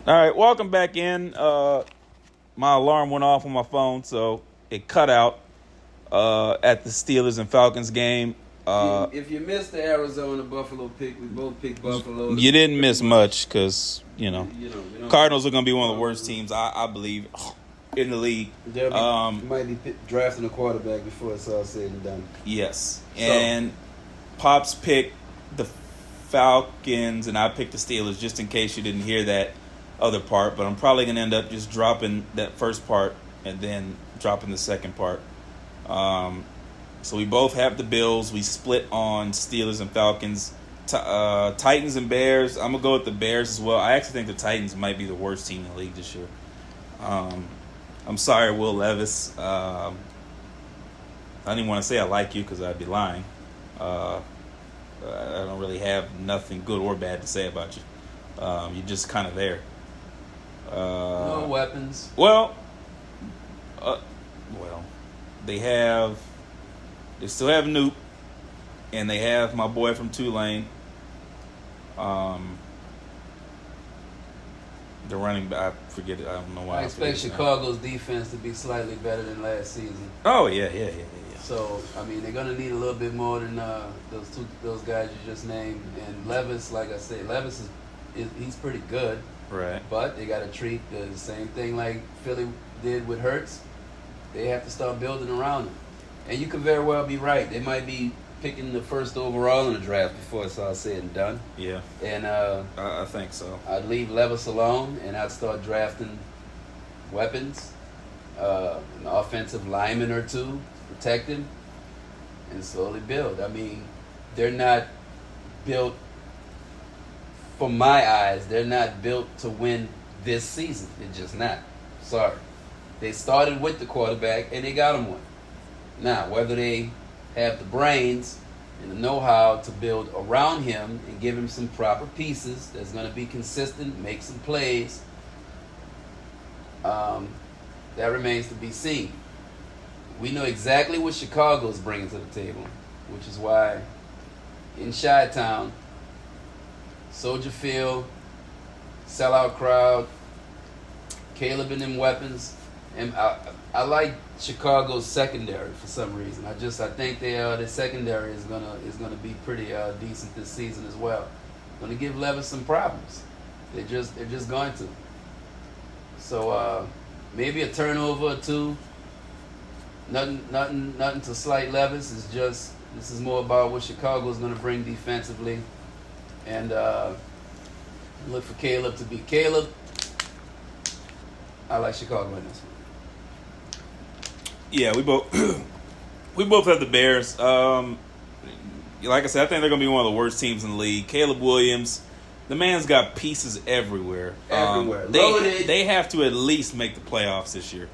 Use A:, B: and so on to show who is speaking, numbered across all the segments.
A: All right, welcome back in. My alarm went off on my phone, so it cut out at the Steelers and Falcons game.
B: If you missed the Arizona Buffalo pick, we both picked Buffalo.
A: You didn't miss much because,
B: we don't-
A: Cardinals are going to be one of the worst teams, I believe, in the league.
B: Might be drafting a quarterback before it's all said and done.
A: Yes. And Pops picked the Falcons, and I picked the Steelers, just in case you didn't hear that other part. But I'm probably going to end up just dropping that first part and then dropping the second part. So we both have the Bills. We split on Steelers and Falcons. Titans and Bears. I'm going to go with the Bears as well. I actually think the Titans might be the worst team in the league this year. I'm sorry, Will Levis. I don't even want to say I like you because I'd be lying. I don't really have nothing good or bad to say about you. You're just kind of there.
B: No weapons.
A: Well, they still have Nuke, and they have my boy from Tulane. The running back, I forget it. I don't know why.
B: I expect Chicago's defense to be slightly better than last season.
A: Oh yeah.
B: So they're gonna need a little bit more than those guys you just named. And Levis, like I said, Levis he's pretty good.
A: Right.
B: But they got to treat the same thing like Philly did with Hurts. They have to start building around him. And you could very well be right. They might be picking the first overall in the draft before it's all said and done.
A: Yeah.
B: And
A: I think so.
B: I'd leave Levis alone, and I'd start drafting weapons, an offensive lineman or two, protect him, and slowly build. They're not built, from my eyes, they're not built to win this season. They're just not. Sorry. They started with the quarterback, and they got him one. Now, whether they have the brains and the know-how to build around him and give him some proper pieces that's going to be consistent, make some plays, that remains to be seen. We know exactly what Chicago's bringing to the table, which is why in Chi-Town, Soldier Field, sellout crowd, Caleb and them weapons, and I like Chicago's secondary for some reason. I think their secondary is gonna be pretty decent this season as well. Going to give Levis some problems. They're just going to. So maybe a turnover or two. Nothing to slight Levis. This is more about what Chicago's going to bring defensively, and look for Caleb to be Caleb. I like Chicago in this one.
A: Yeah, we both have the Bears. Like I said, I think they're going to be one of the worst teams in the league. Caleb Williams, the man's got pieces everywhere. They have to at least make the playoffs this year.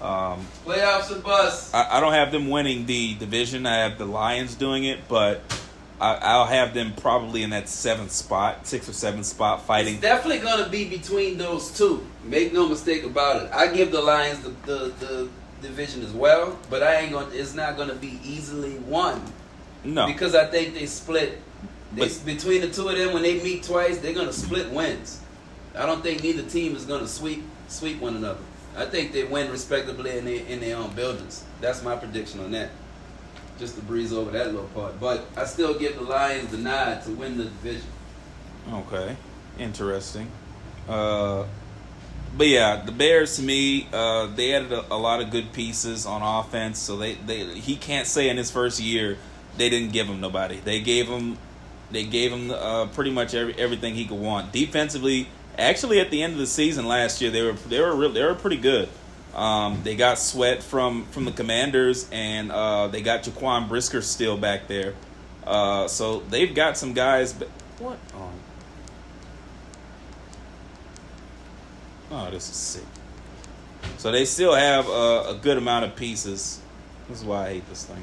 B: Playoffs or bust.
A: I don't have them winning the division. I have the Lions doing it, but I'll have them probably in that 6th or 7th spot fighting.
B: It's definitely going to be between those two. Make no mistake about it. I give the Lions the division as well, but it's not going to be easily won.
A: No.
B: Because I think they split. Between the two of them, when they meet twice, they're going to split wins. I don't think neither team is going to sweep one another. I think they win respectably in their own buildings. That's my prediction on that. Just to breeze over that little part. But I still give the Lions the nod to win the division.
A: Okay. Interesting. But yeah, the Bears to me, they added a lot of good pieces on offense. So he can't say in his first year they didn't give him nobody. They gave him pretty much everything he could want. Defensively, actually at the end of the season last year, they were pretty good. They got Sweat from the Commanders, and they got Jaquan Brisker still back there. So they've got some guys. But what? Oh, this is sick. So they still have a good amount of pieces. This is why I hate this thing.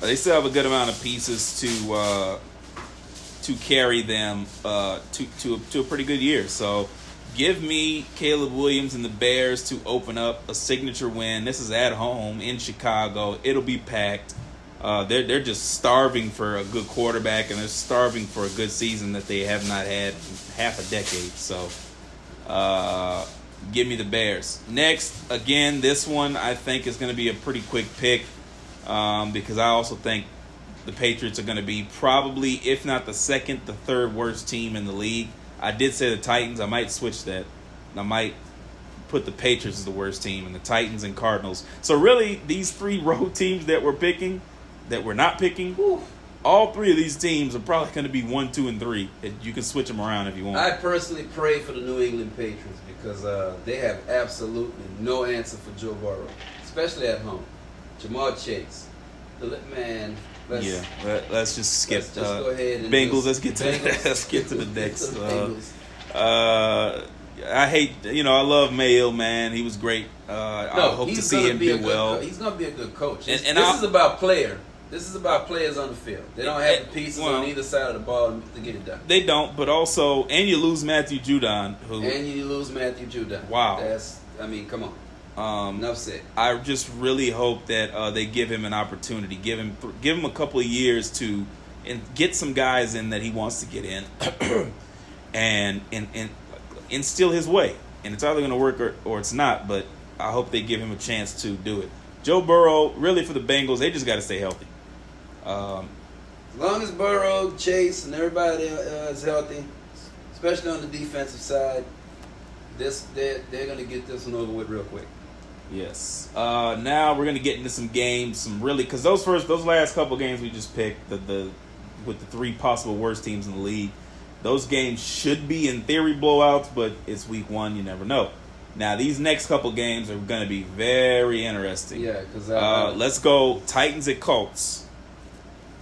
A: They still have a good amount of pieces to carry them to a pretty good year. So give me Caleb Williams and the Bears to open up a signature win. This is at home in Chicago. It'll be packed. They're just starving for a good quarterback, and they're starving for a good season that they have not had in half a decade. So, give me the Bears. Next, again, this one I think is going to be a pretty quick pick because I also think the Patriots are going to be probably, if not the second, the third worst team in the league. I did say the Titans. I might switch that. I might put the Patriots as the worst team and the Titans and Cardinals. So really, these three road teams that we're not picking, all three of these teams are probably going to be 1, 2, and 3. You can switch them around if you want.
B: I personally pray for the New England Patriots because they have absolutely no answer for Joe Burrow, especially at home. Jamar Chase,
A: let's just skip.
B: Let's just go ahead and
A: Bengals. Let's get to the next. I hate, I love Mayo, man. He was great. I hope to see him do well.
B: He's going to be a good coach. This is about player. This is about players on the field. They don't have the pieces on either side of the ball to get it done.
A: They don't, but also, and you lose Matthew Judon. Wow.
B: Come on. Enough said.
A: I just really hope that they give him an opportunity. Give him a couple of years to and get some guys in that he wants to get in and instill his way. And it's either going to work or it's not, but I hope they give him a chance to do it. Joe Burrow, really for the Bengals, they just got to stay healthy.
B: As long as Burrow, Chase, and everybody is healthy, especially on the defensive side, they're going to get this one over with real quick.
A: Yes. Now we're going to get into some games, because those last couple games we just picked, with the three possible worst teams in the league, those games should be, in theory, blowouts, but it's week 1. You never know. Now, these next couple games are going to be very interesting.
B: Yeah, because
A: let's go Titans at Colts.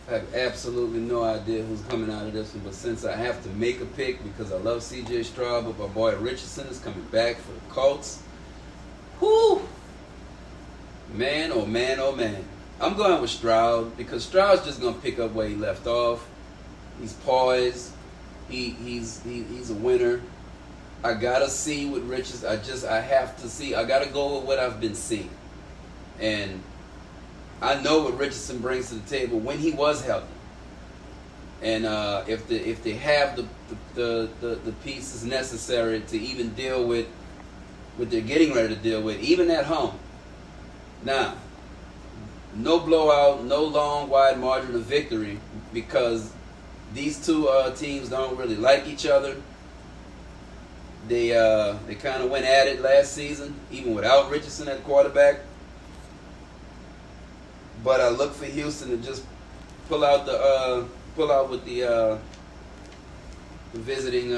B: I have absolutely no idea who's coming out of this one, but since I have to make a pick because I love C.J. Stroud, but my boy Richardson is coming back for the Colts. Whoo! Man, oh man, oh man. I'm going with Stroud because Stroud's just going to pick up where he left off. He's poised. He's a winner. I gotta see with Richards. I have to see. I gotta go with what I've been seeing, and I know what Richardson brings to the table when he was healthy. And if they have the pieces necessary to even deal with what they're getting ready to deal with, even at home. Now, no blowout, no long wide margin of victory because these two teams don't really like each other. They kind of went at it last season, even without Richardson at quarterback. But I look for Houston to just pull out with the visiting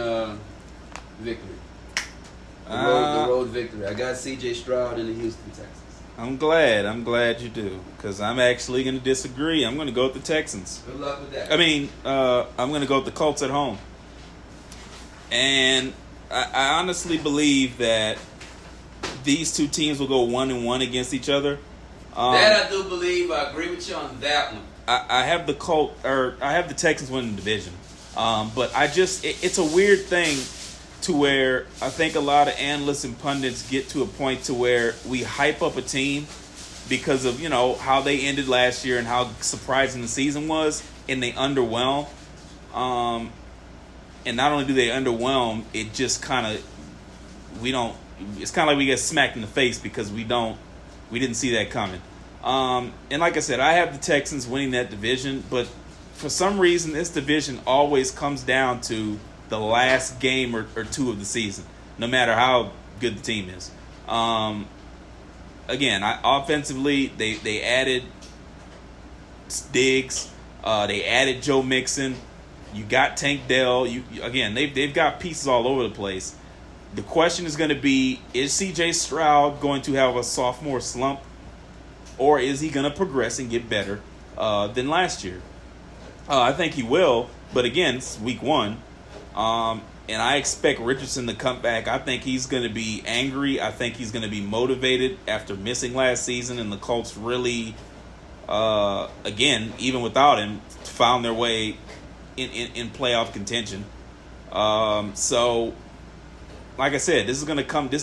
B: victory, the road victory. I got C.J. Stroud in the Houston Texans.
A: I'm glad you do, because I'm actually going to disagree. I'm going to go with the Texans.
B: Good luck with that.
A: I'm going to go with the Colts at home. And I honestly believe that these two teams will go 1-1 against each other.
B: That I do believe. I agree with you on that one.
A: I have the Texans winning the division. But it's a weird thing to where I think a lot of analysts and pundits get to a point to where we hype up a team because of, how they ended last year and how surprising the season was, and they underwhelm. And not only do they underwhelm, it just it's kind of like we get smacked in the face because we didn't see that coming. And like I said, I have the Texans winning that division, but for some reason, this division always comes down to the last game or two of the season, no matter how good the team is. Again, offensively, they added Diggs, they added Joe Mixon. You got Tank Dell. They've got pieces all over the place. The question is going to be, is C.J. Stroud going to have a sophomore slump, or is he going to progress and get better than last year? I think he will, but again, it's week 1. And I expect Richardson to come back. I think he's going to be angry. I think he's going to be motivated after missing last season, and the Colts really, again, even without him, found their way in playoff contention. So, like I said, this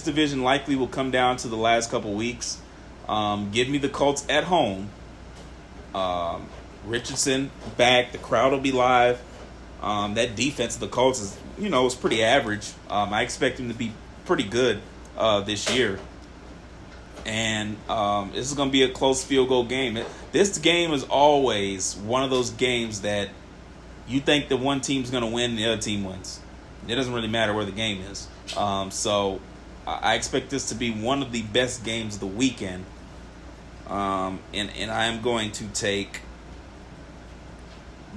A: division likely will come down to the last couple weeks. Give me the Colts at home. Richardson back. The crowd will be live. That defense of the Colts is pretty average. I expect him to be pretty good this year. And this is going to be a close field goal game. This game is always one of those games that you think that one team's going to win and the other team wins. It doesn't really matter where the game is. So I expect this to be one of the best games of the weekend. And I am going to take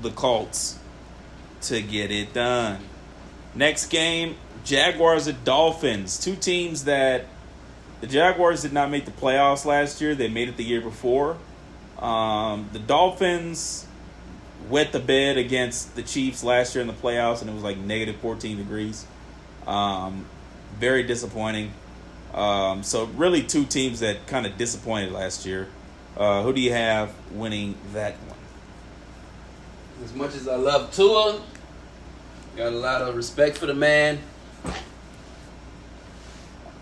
A: the Colts to get it done. Next game, Jaguars at Dolphins. Two teams that the Jaguars did not make the playoffs last year. They made it the year before. The Dolphins wet the bed against the Chiefs last year in the playoffs, and it was like negative 14 degrees. Very disappointing. So really two teams that kind of disappointed last year. Who do you have winning that one?
B: As much as I love Tua, got a lot of respect for the man.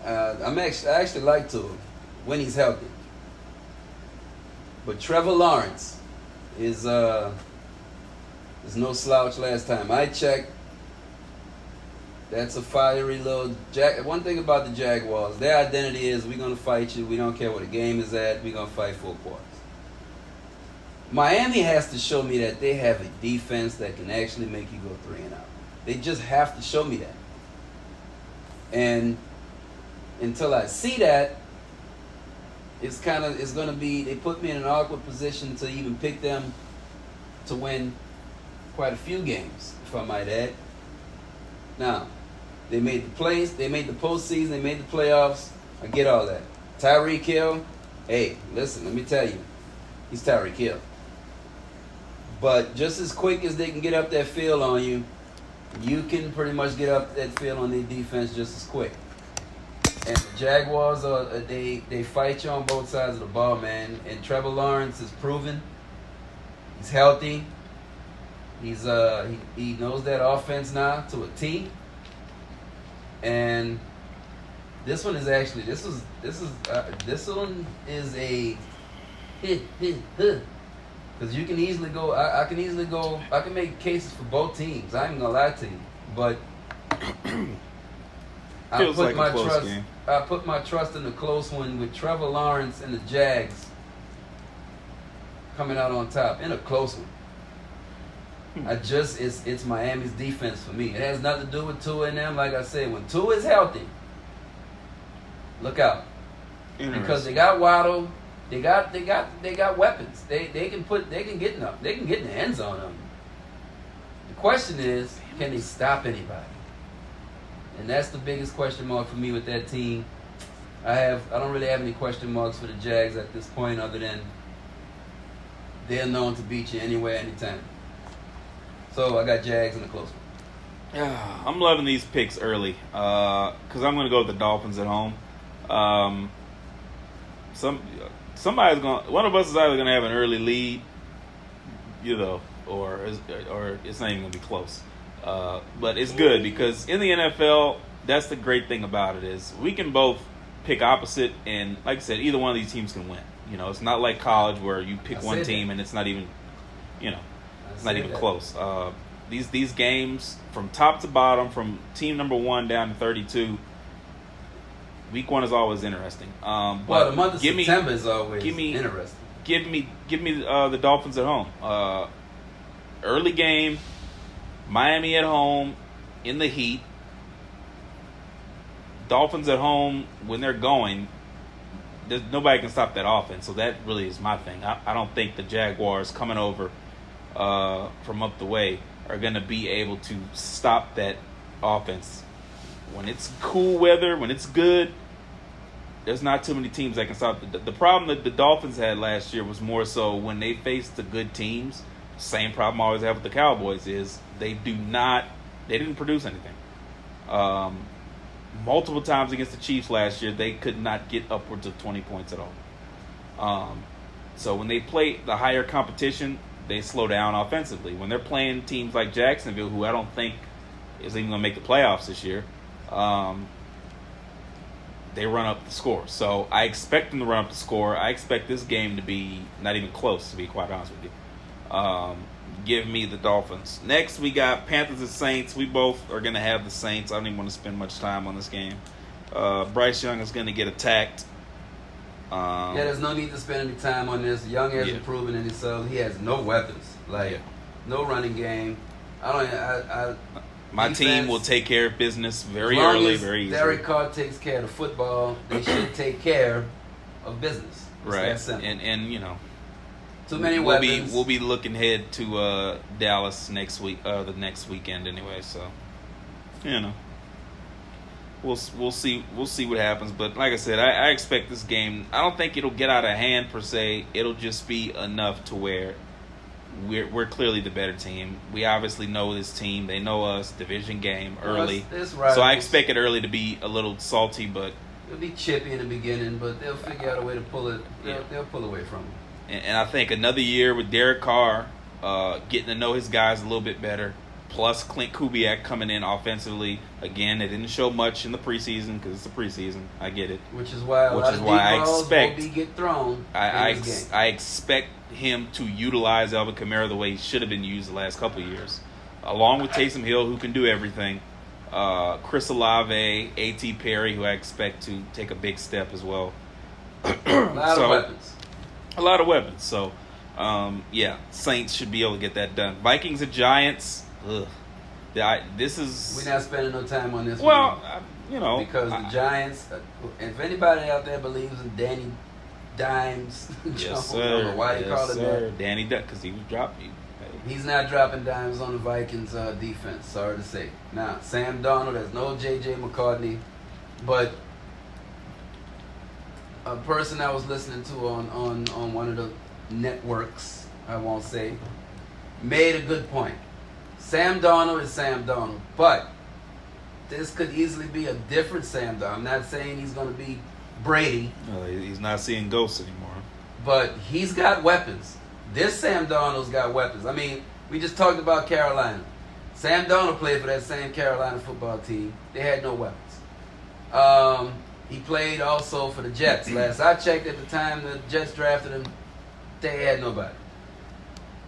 B: I actually like Tua when he's healthy. But Trevor Lawrence is no slouch last time I checked. That's a fiery little One thing about the Jaguars, their identity is we're going to fight you. We don't care where the game is at. We're going to fight 4 quarters. Miami has to show me that they have a defense that can actually make you go 3 and out. They just have to show me that. And until I see that, it's going to be, they put me in an awkward position to even pick them to win quite a few games, if I might add. Now, they made the plays, they made the postseason, they made the playoffs. I get all that. Tyreek Hill, hey, listen, let me tell you, he's Tyreek Hill. But just as quick as they can get up that field on you, you can pretty much get up that field on their defense just as quick. And the Jaguars they fight you on both sides of the ball, man. And Trevor Lawrence is proven. He's healthy. He's he knows that offense now to a T. And this one is actually this one is a because you can easily go. I can easily go. I can make cases for both teams. I ain't gonna lie to you, but
A: Feels like a close game.
B: I put my trust in the close one with Trevor Lawrence and the Jags coming out on top in a close one. It's Miami's defense for me. It has nothing to do with Tua and them. Like I said, when Tua is healthy, look out because they got Waddle. They got weapons. They can get in the end zone on you. The question is, can they stop anybody? And that's the biggest question mark for me with that team. I don't really have any question marks for the Jags at this point, other than they're known to beat you anywhere, anytime. So I got Jags in the close one.
A: I'm loving these picks early because I'm going to go with the Dolphins at home. One of us is either going to have an early lead, or it's not even going to be close. But it's good because in the NFL, that's the great thing about it is we can both pick opposite, and like I said, either one of these teams can win. It's not like college where you pick one team and it's not even, it's not even close. These games from top to bottom, from team number 1 down to 32. Week 1 is always interesting.
B: But the month of September is always interesting.
A: Give me the Dolphins at home. Early game, Miami at home in the heat. Dolphins at home when they're going. Nobody can stop that offense, so that really is my thing. I don't think the Jaguars coming over from up the way are going to be able to stop that offense. When it's cool weather, when it's good, there's not too many teams that can stop it. The problem that the Dolphins had last year was more so when they faced the good teams. Same problem I always have with the Cowboys is they didn't produce anything. Multiple times against the Chiefs last year, they could not get upwards of 20 points at all. So when they play the higher competition, they slow down offensively. When they're playing teams like Jacksonville, who I don't think is even going to make the playoffs this year, they run up the score. So I expect them to run up the score. I expect this game to be not even close, to be quite honest with you. Give me the Dolphins. Next, we got Panthers and Saints. We both are going to have the Saints. I don't even want to spend much time on this game. Bryce Young is going to get attacked.
B: There's no need to spend any time on this. Young hasn't proven in himself. He has no weapons. No running game.
A: My team will take care of business very early, very easily.
B: Derek Carr takes care of the football. They should take care of business.
A: Right. And you know,
B: too many weapons.
A: We'll be looking ahead to Dallas next week, the next weekend anyway. So, you know, we'll see what happens. But like I said, I expect this game. I don't think it'll get out of hand per se. It'll just be enough to where we're clearly the better team. We obviously know this team. They know us. Division game early.
B: Right.
A: So I expect it early to be a little salty, but
B: it'll be chippy in the beginning. But they'll figure out a way to pull it. They'll pull away from it.
A: And I think another year with Derek Carr, getting to know his guys a little bit better, plus Clint Kubiak coming in offensively. Again, they didn't show much in the preseason because it's the preseason. I get it.
B: Which is why I expect get thrown.
A: I expect him to utilize Alvin Kamara the way he should have been used the last couple of years, along with Taysom Hill, who can do everything. Chris Olave, A.T. Perry, who I expect to take a big step as well.
B: A lot of weapons.
A: So, Saints should be able to get that done. Vikings and Giants. Ugh. This is.
B: We're not spending no time on this.
A: Well,
B: because the Giants. If anybody out there believes in Danny Dimes,
A: yes,
B: sir. I don't know why they call it that.
A: Danny Duck, because he was dropping.
B: He's not dropping dimes on the Vikings defense. Sorry to say. Now, Sam Darnold, there's no J.J. McCartney, but a person I was listening to on one of the networks, I won't say, made a good point. Sam Darnold is Sam Darnold, but this could easily be a different Sam Darnold. I'm not saying he's going to be Brady.
A: No, he's not seeing ghosts anymore.
B: But he's got weapons. This Sam Darnold's got weapons. I mean, we just talked about Carolina. Sam Darnold played for that same Carolina football team. They had no weapons. He played also for the Jets. Last I checked at the time the Jets drafted him, they had nobody.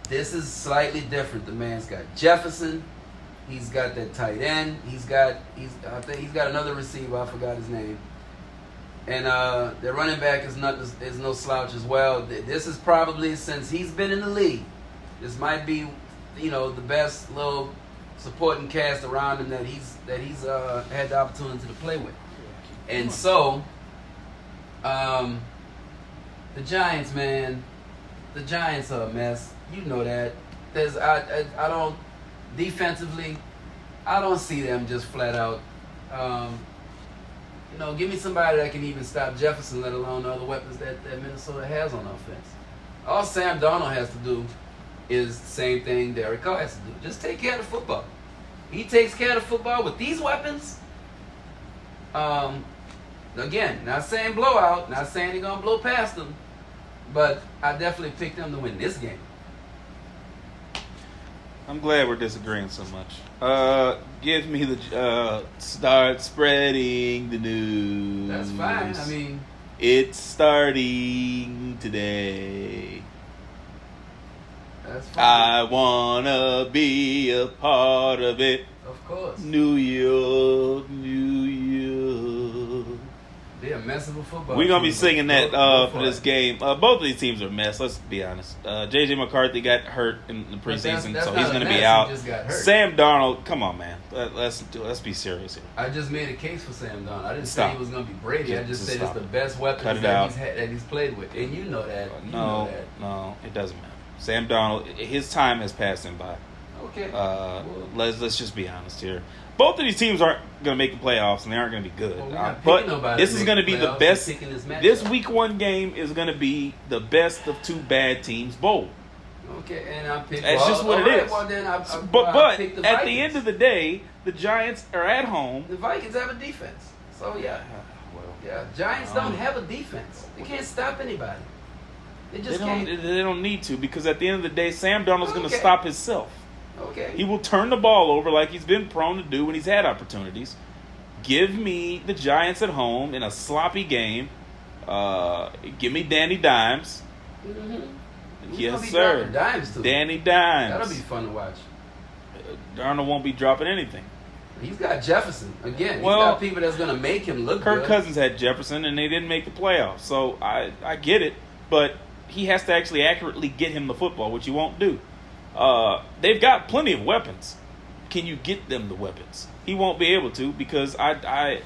B: This is slightly different. The man's got Jefferson. He's got that tight end. I think he's got another receiver. I forgot his name. And their running back is no slouch as well. This is probably, since he's been in the league, this might be, the best little supporting cast around him that he's had the opportunity to play with. And so, the Giants, man, the Giants are a mess. You know that. I don't defensively, I don't see them just flat out. Give me somebody that can even stop Jefferson, let alone the other weapons that Minnesota has on offense. All Sam Darnold has to do is the same thing Derek Carr has to do. Just take care of the football. He takes care of the football with these weapons. Again, not saying blowout, not saying they're going to blow past them, but I definitely picked them to win this game.
A: I'm glad we're disagreeing so much. Give me the start spreading the news.
B: That's fine. I mean,
A: it's starting today.
B: That's fine.
A: I wanna be a part of it.
B: Of course.
A: New York, New York.
B: They're a mess of a football.
A: We're gonna be singing that for this game. Both of these teams are a mess. Let's be honest. J.J. McCarthy got hurt in the preseason,
B: that's
A: so he's gonna be
B: out.
A: out. Sam Darnold, come on, man. Let's be serious here.
B: I just made a case for Sam Darnold. I didn't say he was gonna be Brady. I just said it's the best weapons that he's played with, and you know that.
A: No, it doesn't matter. Sam Darnold, his time has passed him by.
B: Okay.
A: Let's just be honest here. Both of these teams aren't going to make the playoffs, and they aren't going to be good. But this is going to be the best. This Week 1 game is going to be the best of two bad teams bowl.
B: Okay, and I picked.
A: That's just what it is.
B: Well, then
A: but at the end of the day, the Giants are at home.
B: The Vikings have a defense, so yeah. Giants don't have a defense. They can't stop anybody. They can't.
A: They don't need to, because at the end of the day, Sam Darnold's going to stop himself.
B: Okay.
A: He will turn the ball over like he's been prone to do when he's had opportunities. give me the Giants at home in a sloppy game. Give me Danny Dimes. Yes, sir.
B: Dimes too.
A: Danny Dimes.
B: That'll be fun to watch.
A: Darnold won't be dropping anything.
B: He's got Jefferson again.
A: Well,
B: he's got people that's going to make him look
A: Kirk
B: good.
A: Cousins had Jefferson, and they didn't make the playoffs. So I get it, but he has to actually accurately get him the football, which he won't do. They've got plenty of weapons. Can you get them the weapons? He won't be able to because I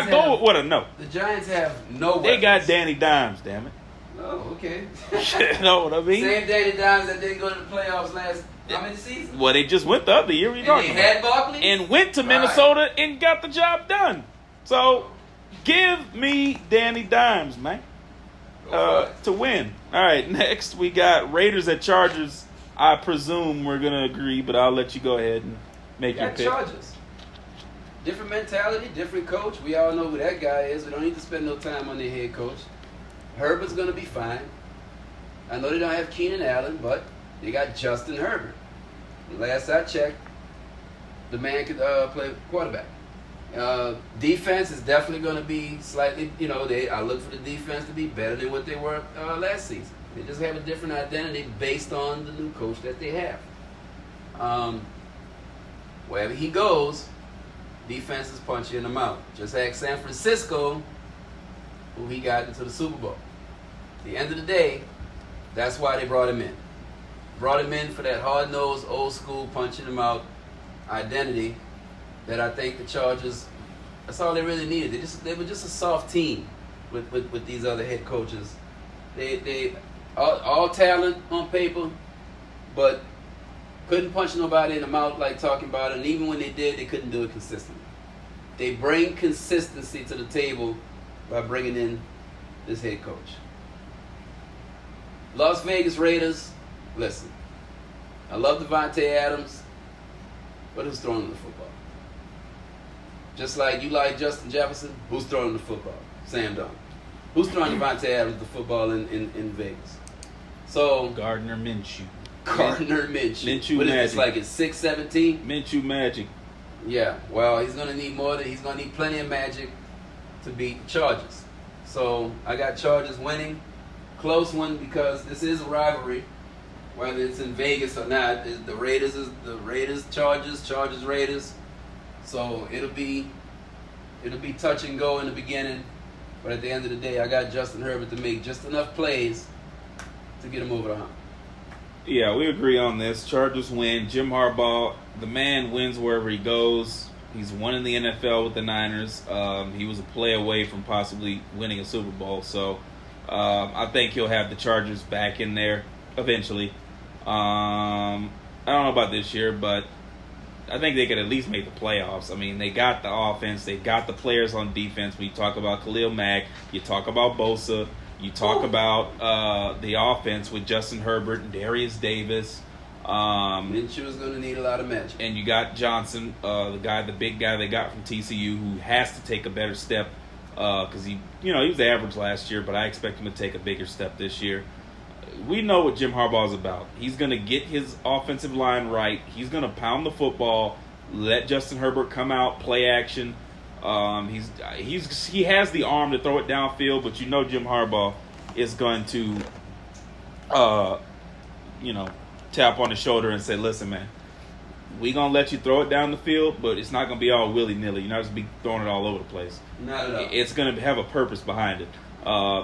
A: go with what I know.
B: The Giants have no weapons.
A: They got Danny Dimes, damn it.
B: Oh, okay.
A: You know what I mean?
B: Same Danny Dimes that didn't go to the playoffs last how many seasons?
A: Well, they just went the other year.
B: And they had Barkley?
A: And went to Minnesota and got the job done. So, give me Danny Dimes, man, to win. All right, next we got Raiders at Chargers. I presume we're going to agree, but I'll let you go ahead and make your pick.
B: Chargers. Different mentality, different coach. We all know who that guy is. We don't need to spend no time on their head coach. Herbert's going to be fine. I know they don't have Keenan Allen, but they got Justin Herbert. Last I checked, the man could play quarterback. Defense is definitely going to be slightly, I look for the defense to be better than what they were last season. They just have a different identity based on the new coach that they have. Wherever he goes, defense is punching in the mouth. Just like San Francisco, who he got into the Super Bowl. At the end of the day, that's why they brought him in. Brought him in for that hard-nosed, old-school, punch-in-the-mouth identity that I think the Chargers, that's all they really needed. They were just a soft team with these other head coaches. They all talent on paper, but couldn't punch nobody in the mouth like talking about it. And even when they did, they couldn't do it consistently. They bring consistency to the table by bringing in this head coach. Las Vegas Raiders, listen, I love Devontae Adams, but who's throwing him the football? Just like you like Justin Jefferson, who's throwing the football? Sam Darnold. Who's throwing Devontae Adams the football in Vegas? So
A: Gardner Minshew.
B: Minshew. What is this, like it's 6-17?
A: Minshew magic.
B: Yeah, well, he's going to need more. He's going to need plenty of magic to beat the Chargers. So I got Chargers winning. Close one because this is a rivalry, whether it's in Vegas or not. The Raiders, Chargers, Raiders. So it'll be touch and go in the beginning, but at the end of the day, I got Justin Herbert to make just enough plays to get him over the hump.
A: Yeah, we agree on this. Chargers win. Jim Harbaugh, the man wins wherever he goes. He's won in the NFL with the Niners. He was a play away from possibly winning a Super Bowl. So I think he'll have the Chargers back in there eventually. I don't know about this year, but I think they could at least make the playoffs. I mean, they got the offense. They got the players on defense. We talk about Khalil Mack. You talk about Bosa. You talk about the offense with Justin Herbert and Darius Davis.
B: Minshew is going to need a lot of magic.
A: And you got Johnson, the big guy they got from TCU, who has to take a better step because he was average last year, but I expect him to take a bigger step this year. We know what Jim Harbaugh is about. He's going to get his offensive line right. He's going to pound the football, let Justin Herbert come out, play action. He has the arm to throw it downfield, but Jim Harbaugh is going to, tap on the shoulder and say, listen, man, we're going to let you throw it down the field, but it's not going to be all willy-nilly. You're not just be throwing it all over the place.
B: Not at all.
A: It's going to have a purpose behind it.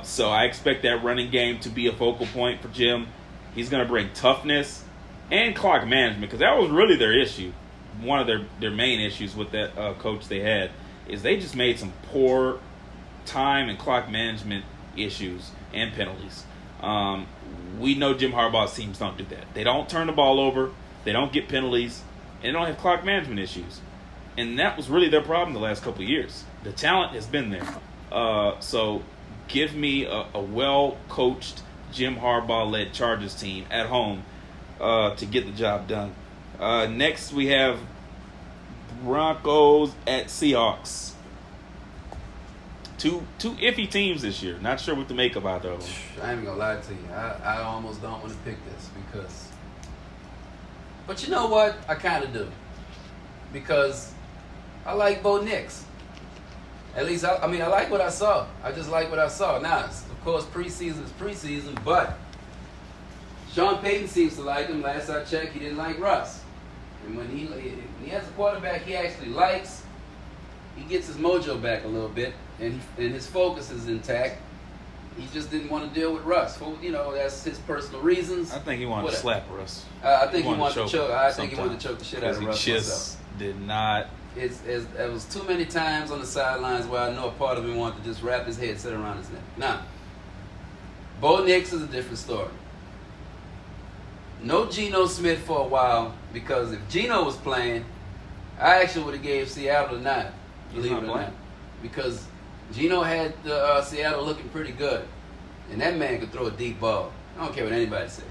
A: So I expect that running game to be a focal point for Jim. He's going to bring toughness and clock management because that was really their issue. One of their main issues with that coach they had is they just made some poor time and clock management issues and penalties. We know Jim Harbaugh's teams don't do that. They don't turn the ball over. They don't get penalties. And they don't have clock management issues. And that was really their problem the last couple of years. The talent has been there. So give me a well-coached Jim Harbaugh-led Chargers team at home to get the job done. Next, we have Broncos at Seahawks. Two iffy teams this year. Not sure what to make of either of them.
B: I ain't gonna lie to you. I almost don't want to pick this because... But you know what? I kind of do. Because I like Bo Nix. At least, I like what I saw. I just like what I saw. Now, of course, preseason is preseason, but Sean Payton seems to like him. Last I checked, he didn't like Russ. And when he has a quarterback he actually likes, he gets his mojo back a little bit, and his focus is intact. He just didn't want to deal with Russ. That's his personal reasons.
A: I think he wanted to slap Russ.
B: I think he wanted to choke. I think he wanted to choke the shit out of Russ.
A: He just did not.
B: It was too many times on the sidelines where I know a part of him wanted to just wrap his head, sit around his neck. Now, Bo Nix is a different story. No Geno Smith for a while, because if Geno was playing, I actually would have gave Seattle a nod. Believe it or not, because Geno had Seattle looking pretty good, and that man could throw a deep ball. I don't care what anybody says.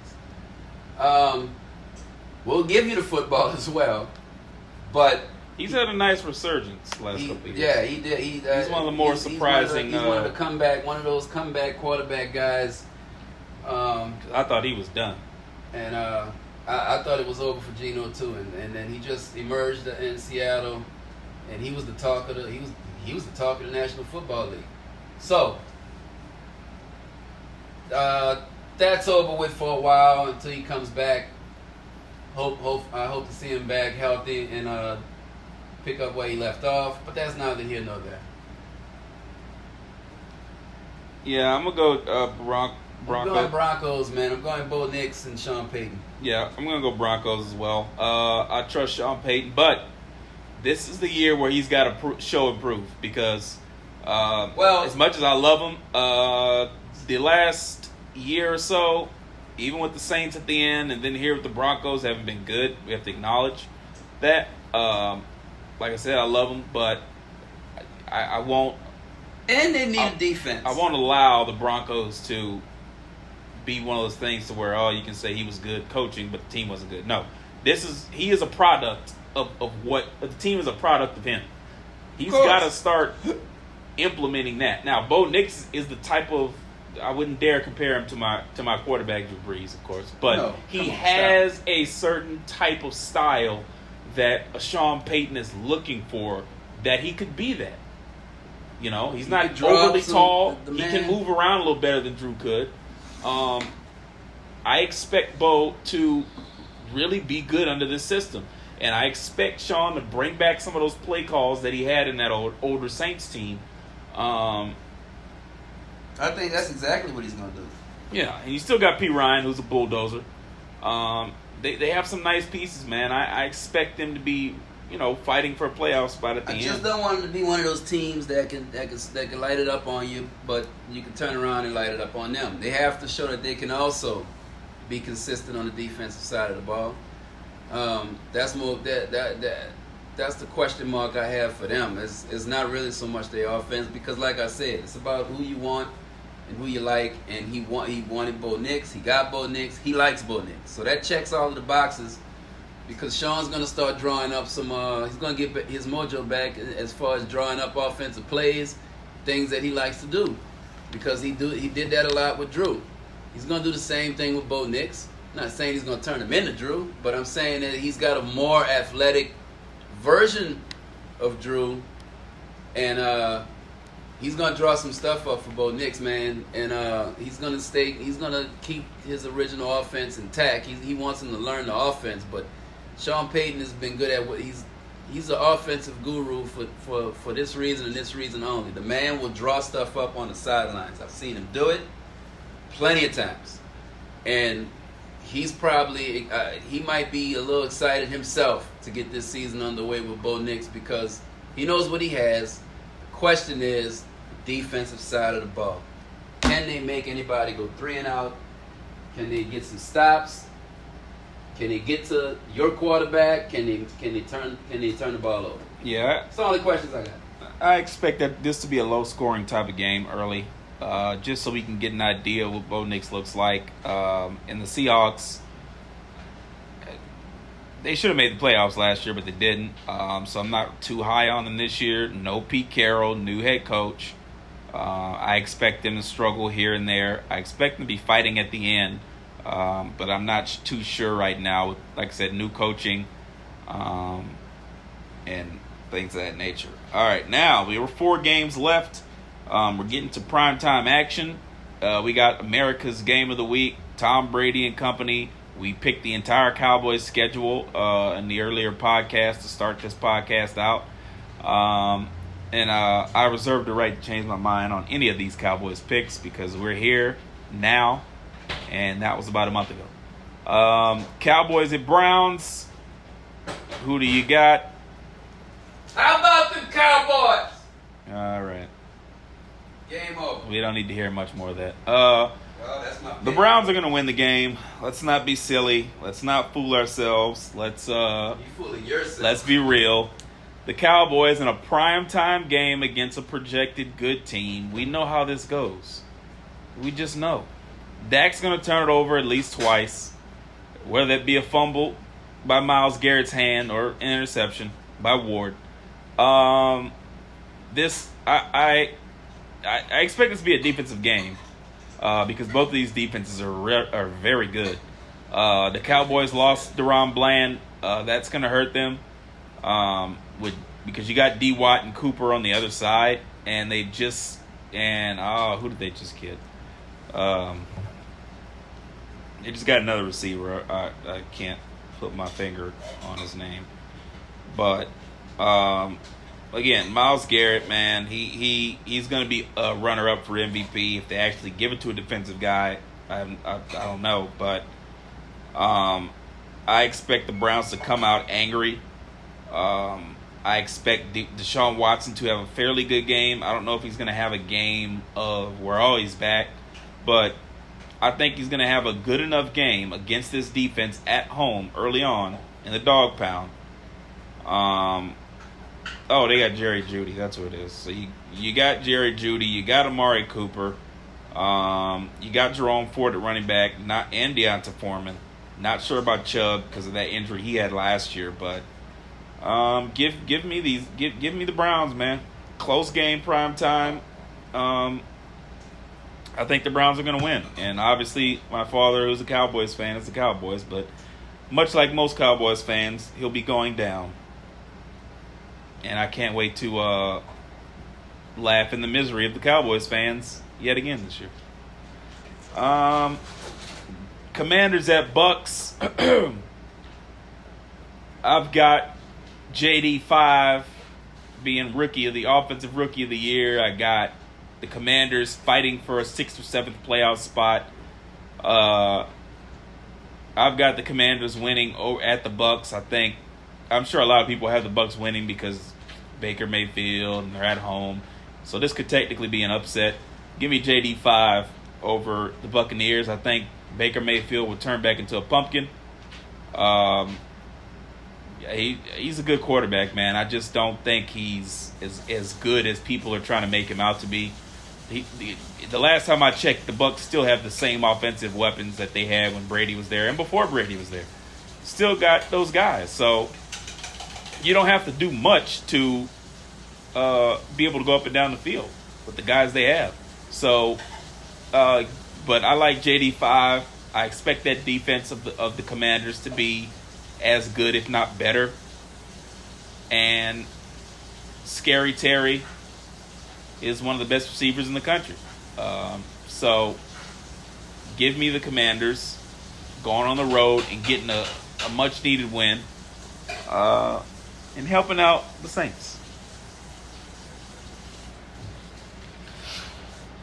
B: We'll give you the football as well, but
A: he's had a nice resurgence last couple of years.
B: Yeah, he did.
A: He's one of the more surprising.
B: He's one of those comeback quarterback guys.
A: I thought he was done,
B: and I thought it was over for Geno too. And then he just emerged in Seattle, and he was the talk of the National Football League. So that's over with for a while until he comes back. I hope to see him back healthy and pick up where he left off, but that's neither here nor there.
A: Yeah, I'm gonna go Broncos.
B: I'm going Broncos, man. I'm going Bo Nix and Sean Payton.
A: Yeah, I'm gonna go Broncos as well. I trust Sean Payton, but this is the year where he's got to show and prove, because as much as I love him, the last year or so, even with the Saints at the end, and then here with the Broncos, haven't been good. We have to acknowledge that. Like I said, I love them, but I won't.
B: And they need a defense.
A: I won't allow the Broncos to be one of those things to where, you can say he was good coaching, but the team wasn't good. No, he is a product of what the team is a product of him. He's got to start implementing that. Now, Bo Nix is the type of, I wouldn't dare compare him to my quarterback Drew Brees, of course, but he has a certain type of style that a Sean Payton is looking for, that he could be that. He's not overly tall. He can move around a little better than Drew could. I expect Bo to really be good under this system, and I expect Sean to bring back some of those play calls that he had in that older Saints team.
B: I think that's exactly what he's going to do.
A: Yeah, and you still got P. Ryan, who's a bulldozer. They have some nice pieces, man. I expect them to be, fighting for a playoff spot at the end.
B: I just don't want them to be one of those teams that can light it up on you, but you can turn around and light it up on them. They have to show that they can also be consistent on the defensive side of the ball. That's more that's the question mark I have for them. It's not really so much their offense, because, like I said, it's about who you want and who you like. And he wanted Bo Nix. He got Bo Nix. He likes Bo Nix. So that checks all of the boxes, because Sean's going to start drawing up some. He's going to get his mojo back as far as drawing up offensive plays, things that he likes to do, because he did that a lot with Drew. He's going to do the same thing with Bo Nix. I'm not saying he's going to turn him into Drew, but I'm saying that he's got a more athletic version of Drew, and he's gonna draw some stuff up for Bo Nix, man, and he's gonna keep his original offense intact. He wants him to learn the offense, but Sean Payton has been good at what he's an offensive guru for this reason and this reason only. The man will draw stuff up on the sidelines. I've seen him do it plenty of times, and he's probably he might be a little excited himself to get this season underway with Bo Nix, because he knows what he has. The question is the defensive side of the ball. Can they make anybody go 3 and out? Can they get some stops? Can they get to your quarterback? Can they turn the ball over?
A: Yeah,
B: that's the only questions I got.
A: I expect that this to be a low scoring type of game early. Just so we can get an idea of what Bo Nix looks like. And the Seahawks, they should have made the playoffs last year, but they didn't. So I'm not too high on them this year. No Pete Carroll, new head coach. I expect them to struggle here and there. I expect them to be fighting at the end, but I'm not too sure right now. Like I said, new coaching, and things of that nature. All right, now we were 4 games left. We're getting to primetime action. We got America's Game of the Week, Tom Brady and company. We picked the entire Cowboys schedule in the earlier podcast to start this podcast out. And I reserve the right to change my mind on any of these Cowboys picks because we're here now, and that was about a month ago. Cowboys at Browns. Who do you got?
B: How about the Cowboys?
A: All right.
B: Game over.
A: We don't need to hear much more of that.
B: Well, that's my
A: The Browns are going to win the game. Let's not be silly. Let's not fool ourselves.
B: You fooling yourself.
A: Let's be real. The Cowboys in a primetime game against a projected good team. We know how this goes. We just know. Dak's going to turn it over at least twice. Whether it be a fumble by Myles Garrett's hand or an interception by Ward. I expect this to be a defensive game because both of these defenses are very good. The Cowboys lost Deron Bland. That's going to hurt them because you got D. Watt and Cooper on the other side, and who did they just get? They just got another receiver. I can't put my finger on his name, but again, Myles Garrett, man, he's going to be a runner-up for MVP if they actually give it to a defensive guy. I don't know, but I expect the Browns to come out angry. I expect Deshaun Watson to have a fairly good game. I don't know if he's going to have a game of where he's back, but I think he's going to have a good enough game against this defense at home early on in the dog pound. They got Jerry Jeudy. That's what it is. So you got Jerry Jeudy. You got Amari Cooper. You got Jerome Ford at running back, and Deonta Foreman. Not sure about Chubb because of that injury he had last year, but give me the Browns, man. Close game, prime time. I think the Browns are going to win. And obviously, my father, who's a Cowboys fan, is the Cowboys. But much like most Cowboys fans, he'll be going down. And I can't wait to laugh in the misery of the Cowboys fans yet again this year. Commanders at Bucks. I've got JD5 being offensive rookie of the year. I got the Commanders fighting for a 6th or 7th playoff spot. I've got the Commanders winning at the Bucks. I'm sure a lot of people have the Bucks winning because Baker Mayfield and they're at home. So this could technically be an upset. Give me JD5 over the Buccaneers. I think Baker Mayfield will turn back into a pumpkin. He's a good quarterback, man. I just don't think he's as good as people are trying to make him out to be. The last time I checked, the Bucs still have the same offensive weapons that they had when Brady was there and before Brady was there. Still got those guys. So you don't have to do much to be able to go up and down the field with the guys they have. So, but I like JD5. I expect that defense of the Commanders to be as good, if not better. And Scary Terry is one of the best receivers in the country. So give me the Commanders going on the road and getting a much-needed win and helping out the Saints.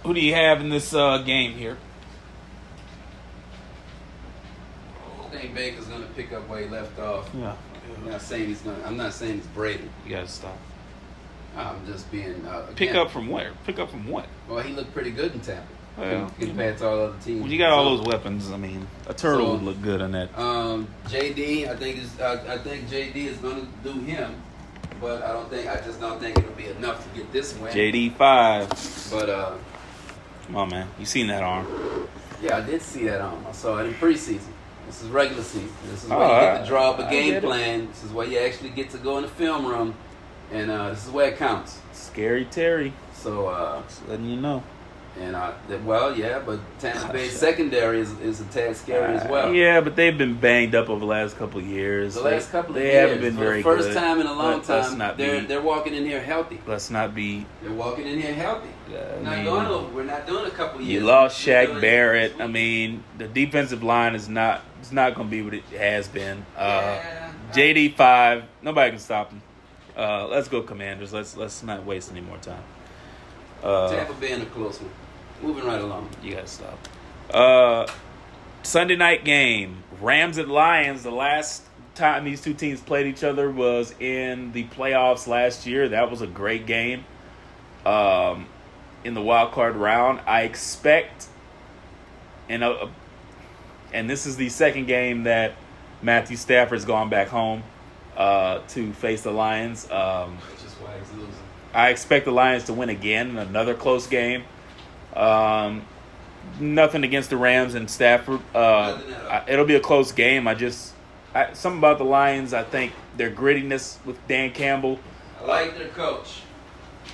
A: Who do you have in this game here?
B: I think Baker's going to pick up where he left off.
A: Yeah.
B: I'm not saying it's Brady.
A: You got to stop.
B: I'm just being
A: Pick up from where? Pick up from what?
B: Well, he looked pretty good in Tampa.
A: Well,
B: compared to all other teams.
A: When you got all those weapons, I mean, a turtle would look good on that.
B: JD, I think JD is going to do him, but I just don't think it'll be enough to get this win.
A: JD5.
B: But
A: come on, man, you seen that arm?
B: Yeah, I did see that arm. I saw it in preseason. This is regular season. This is where you get to draw up a game plan. This is where you actually get to go in the film room, and this is where it counts.
A: Scary Terry.
B: So
A: just letting you know.
B: And but Tampa Bay secondary is a tad scary as well.
A: Yeah, but they've been banged up over the last couple of years.
B: The last couple of
A: they
B: years,
A: haven't been
B: for
A: very
B: the first
A: good.
B: time in a long time,
A: They're
B: they're walking in here healthy.
A: Let's not be.
B: They're walking in here healthy. We're not doing a couple years.
A: You lost Shaq Barrett. I mean, the defensive line is not going to be what it has been. JD 5, nobody can stop him. Let's go Commanders. Let's not waste any more time.
B: Tampa Bay in a close one. Moving right along.
A: You gotta stop. Sunday night game, Rams and Lions. The last time these two teams played each other was in the playoffs last year. That was a great game. In the wild card round, I expect, and this is the second game that Matthew Stafford's gone back home to face the Lions.
B: Which is why he's losing.
A: I expect the Lions to win again in another close game. Nothing against the Rams and Stafford. It'll be a close game. Something about the Lions. I think their grittiness with Dan Campbell.
B: I like their coach.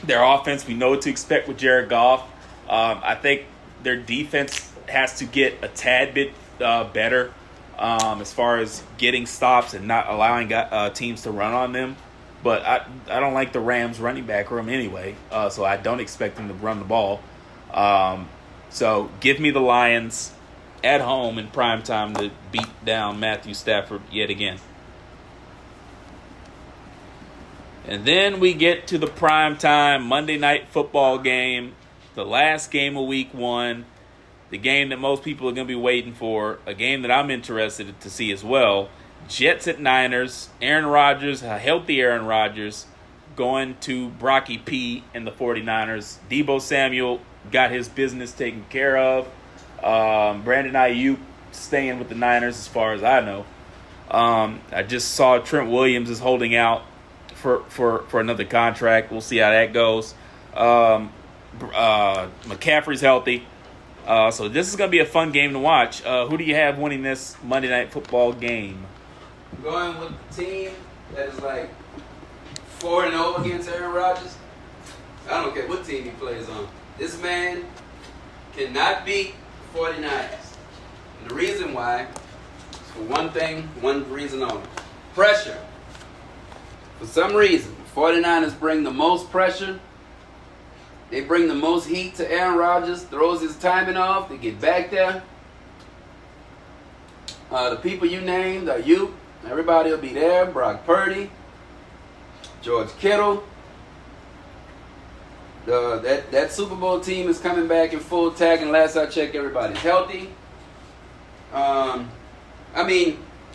A: Their offense, we know what to expect with Jared Goff. I think their defense has to get a tad bit better as far as getting stops and not allowing teams to run on them. But I don't like the Rams running back room anyway, so I don't expect them to run the ball. So give me the Lions at home in prime time to beat down Matthew Stafford yet again. And then we get to the prime time Monday night football game, the last game of week 1, the game that most people are going to be waiting for, a game that I'm interested to see as well. Jets at Niners, Aaron Rodgers, a healthy Aaron Rodgers, going to Brocky P and the 49ers. Deebo Samuel got his business taken care of. Brandon Ayuk staying with the Niners as far as I know. I just saw Trent Williams is holding out for another contract. We'll see how that goes. McCaffrey's healthy. So this is going to be a fun game to watch. Who do you have winning this Monday Night Football game?
B: I'm going with the team that is like 4-0 against Aaron Rodgers. I don't care what team he plays on. This man cannot beat 49ers. And the reason why is for one reason only. Pressure. For some reason, the 49ers bring the most pressure. They bring the most heat to Aaron Rodgers, throws his timing off, they get back there. The people you named are you. Everybody will be there. Brock Purdy, George Kittle. That Super Bowl team is coming back in full tag, and last I checked, everybody's healthy. Aaron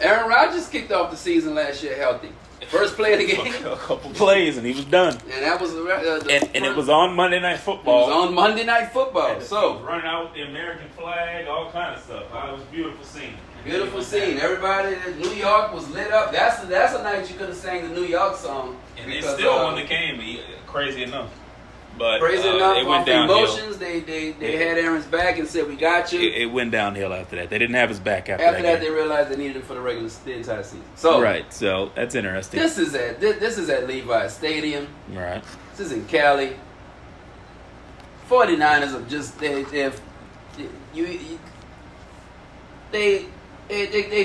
B: Rodgers kicked off the season last year healthy. First play of the game.
A: A couple plays and he was done.
B: And that was
A: and it was on Monday Night Football.
B: It was on Monday Night Football. So
A: running out with the American flag, all kind of stuff. It was a beautiful scene.
B: Beautiful scene. Everybody in New York was lit up. That's a night you could have sang the New York song.
A: And they still won the game. Crazy enough. But
B: crazy enough,
A: it went
B: off
A: downhill.
B: Emotions, they had Aaron's back and said, "We got you."
A: It went downhill after that. They didn't have his back after
B: that. After that,
A: game.
B: they realized they needed him for the entire season. So
A: right. So that's interesting.
B: This is at Levi's Stadium.
A: Right.
B: This is in Cali. 49ers are just they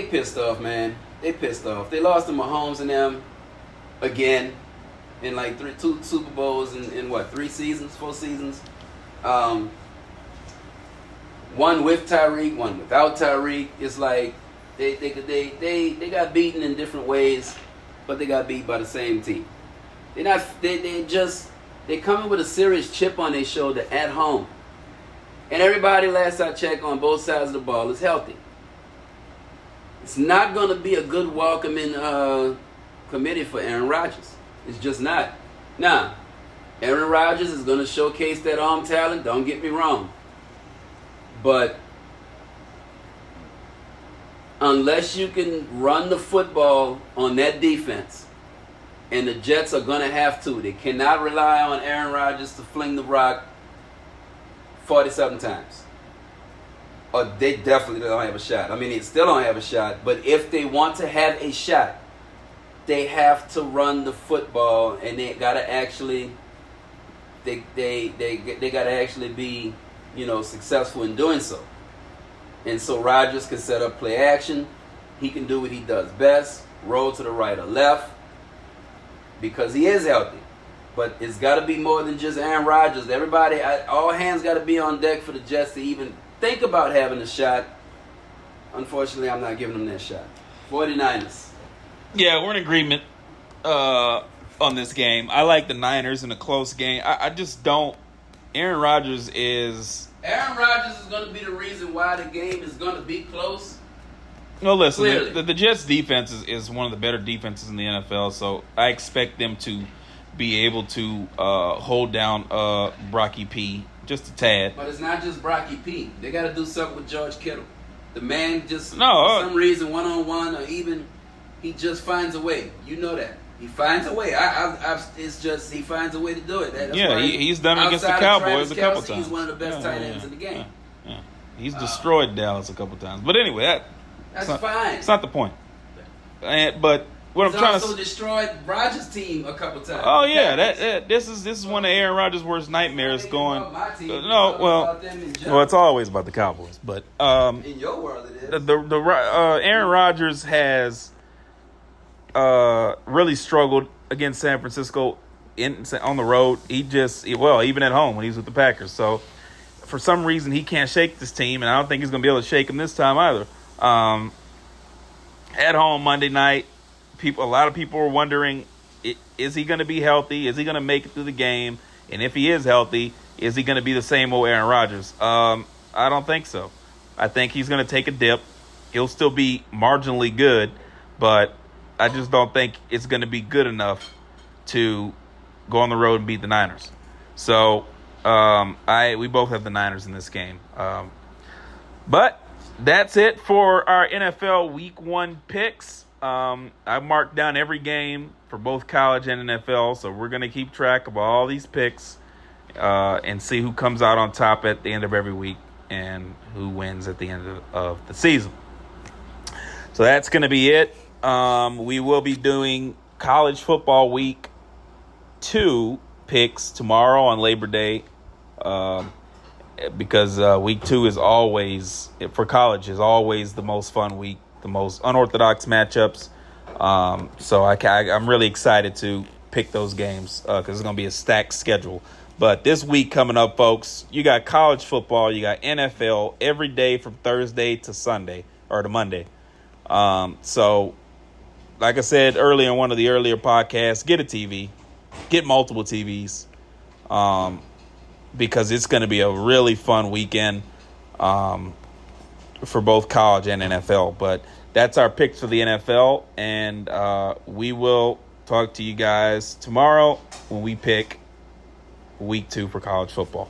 B: pissed off, man. They pissed off. They lost to Mahomes and them again. In like two Super Bowls in what, 4 seasons? One with Tyreek, one without Tyreek. It's like they got beaten in different ways, but they got beat by the same team. They coming with a serious chip on their shoulder at home. And everybody, last I checked, on both sides of the ball is healthy. It's not going to be a good welcoming committee for Aaron Rodgers. It's just not. Now, Aaron Rodgers is going to showcase that arm talent. Don't get me wrong. But unless you can run the football on that defense, and the Jets are going to have to, they cannot rely on Aaron Rodgers to fling the rock 47 times. Or they definitely don't have a shot. I mean, they still don't have a shot. But if they want to have a shot, they have to run the football, and they gotta actually, they gotta actually be successful in doing so. And so Rodgers can set up play action. He can do what he does best, roll to the right or left, because he is healthy. But it's got to be more than just Aaron Rodgers. Everybody, all hands got to be on deck for the Jets to even think about having a shot. Unfortunately, I'm not giving them that shot. 49ers.
A: Yeah, we're in agreement on this game. I like the Niners in a close game. I just don't. Aaron Rodgers is
B: going to be the reason why the game is going to be close.
A: No, listen,
B: Clearly.
A: the Jets' defense is one of the better defenses in the NFL, so I expect them to be able to hold down Brocky P just a tad.
B: But it's not just Brocky P. They got to do something with George Kittle. The man just, for some reason, one-on-one or even, he just finds a way. You know that. He finds a way. It's just he finds a way to do it. That's
A: he's done it against the Cowboys a couple times.
B: He's one of the best tight ends in the game.
A: Yeah. He's destroyed Dallas a couple times. But anyway,
B: that's fine.
A: It's not the point. But what I'm trying to
B: also destroyed Rodgers' team a couple times.
A: Oh yeah, this is one of Aaron Rodgers' worst nightmares. It's always about the Cowboys, but
B: in your world it is.
A: Aaron Rodgers has really struggled against San Francisco on the road. Even at home when he's with the Packers. So for some reason he can't shake this team, and I don't think he's going to be able to shake them this time either. At home Monday night, a lot of people were wondering, is he going to be healthy? Is he going to make it through the game? And if he is healthy, is he going to be the same old Aaron Rodgers? I don't think so. I think he's going to take a dip. He'll still be marginally good, but I just don't think it's going to be good enough to go on the road and beat the Niners. So we both have the Niners in this game. But that's it for our NFL Week 1 picks. I marked down every game for both college and NFL, so we're going to keep track of all these picks and see who comes out on top at the end of every week and who wins at the end of the season. So that's going to be it. We will be doing college football Week 2 picks tomorrow on Labor Day. Because week 2 is always, for college, is always the most fun week, the most unorthodox matchups. So I'm really excited to pick those games because it's going to be a stacked schedule. But this week coming up, folks, you got college football, you got NFL every day from Thursday to Sunday or to Monday. So, like I said earlier in one of the earlier podcasts, get a TV, get multiple TVs. Because it's going to be a really fun weekend for both college and NFL. But that's our picks for the NFL, and we will talk to you guys tomorrow when we pick Week 2 for college football.